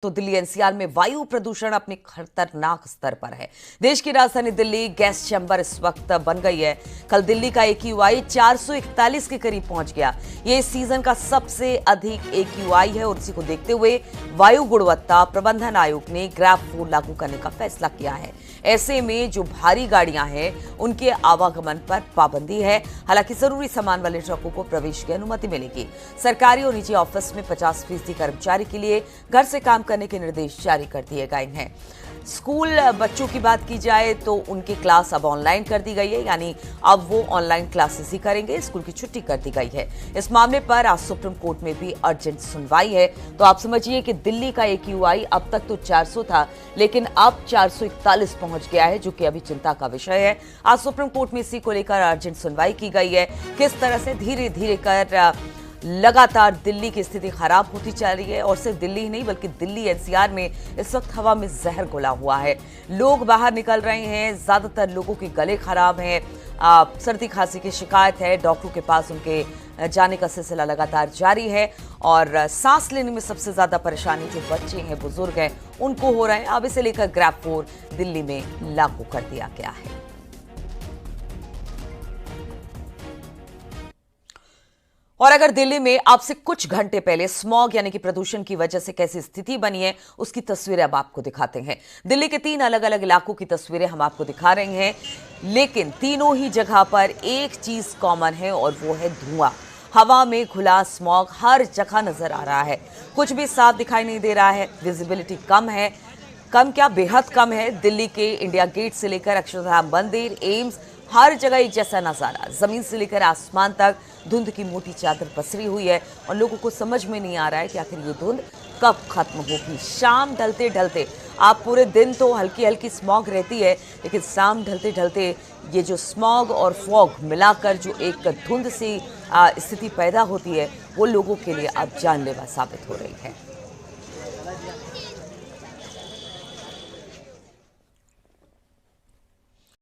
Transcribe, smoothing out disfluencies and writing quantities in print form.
तो दिल्ली एनसीआर में वायु प्रदूषण अपने खतरनाक स्तर पर है। देश की राजधानी दिल्ली गैस चैम्बर इस वक्त बन गई है। कल दिल्ली का AQI 441 के करीब पहुंच गया। ये इस सीजन का सबसे अधिक AQI है और इसी को देखते हुए वायु गुणवत्ता प्रबंधन आयोग ने ग्रैब 4 लागू करने का फैसला किया है। ऐसे में जो भारी गाड़ियां हैं उनके आवागमन पर पाबंदी है। हालांकि जरूरी सामान वाले ट्रकों को प्रवेश की अनुमति मिलेगी। सरकारी और निजी ऑफिस में 50% कर्मचारी के लिए घर से काम करने के निर्देश जारी कर दिए गए हैं। स्कूल बच्चों की बात की जाए तो उनकी क्लास अब ऑनलाइन कर दी गई है, यानी अब वो ऑनलाइन क्लासेस ही करेंगे। स्कूल की छुट्टी कर दी गई है। इस मामले पर आज सुप्रीम कोर्ट में भी अर्जेंट सुनवाई है। तो आप समझिए कि दिल्ली का AQI अब तक तो 400 था, लेकिन अब 441 पहुंच गया है, जो कि अभी चिंता का विषय है। आज सुप्रीम कोर्ट में इसी को लेकर अर्जेंट सुनवाई की गई है। किस तरह से धीरे धीरे कर लगातार दिल्ली की स्थिति खराब होती जा रही है, और सिर्फ दिल्ली ही नहीं बल्कि दिल्ली एनसीआर में इस वक्त हवा में जहर घुला हुआ है। लोग बाहर निकल रहे हैं, ज्यादातर लोगों के गले खराब हैं, सर्दी खांसी की शिकायत है। डॉक्टरों के पास उनके जाने का सिलसिला लगातार जारी है, और सांस लेने में सबसे ज्यादा परेशानी जो बच्चे हैं, बुजुर्ग हैं, उनको हो रहा है। अब इसे लेकर ग्रैब 4 दिल्ली में लागू कर दिया गया है। और अगर दिल्ली में अब से कुछ घंटे पहले स्मॉग यानी कि प्रदूषण की वजह से कैसी स्थिति बनी है, उसकी तस्वीरें अब आपको दिखाते हैं। दिल्ली के 3 अलग अलग इलाकों की तस्वीरें हम आपको दिखा रहे हैं, लेकिन तीनों ही जगह पर एक चीज कॉमन है और वो है धुआं। हवा में घुला स्मॉग हर जगह नजर आ रहा है। कुछ भी साफ दिखाई नहीं दे रहा है। विजिबिलिटी कम है, कम क्या बेहद कम है। दिल्ली के इंडिया गेट से लेकर अक्षरधाम मंदिर, एम्स, हर जगह एक जैसा नजारा। जमीन से लेकर आसमान तक धुंध की मोटी चादर पसरी हुई है, और लोगों को समझ में नहीं आ रहा है कि आखिर ये धुंध कब खत्म होगी। शाम ढलते ढलते, आप पूरे दिन तो हल्की हल्की स्मॉग रहती है, लेकिन शाम ढलते ढलते ये जो स्मॉग और फॉग मिलाकर जो एक धुंध सी स्थिति पैदा होती है, वो लोगों के लिए अब जानलेवा साबित हो रही है।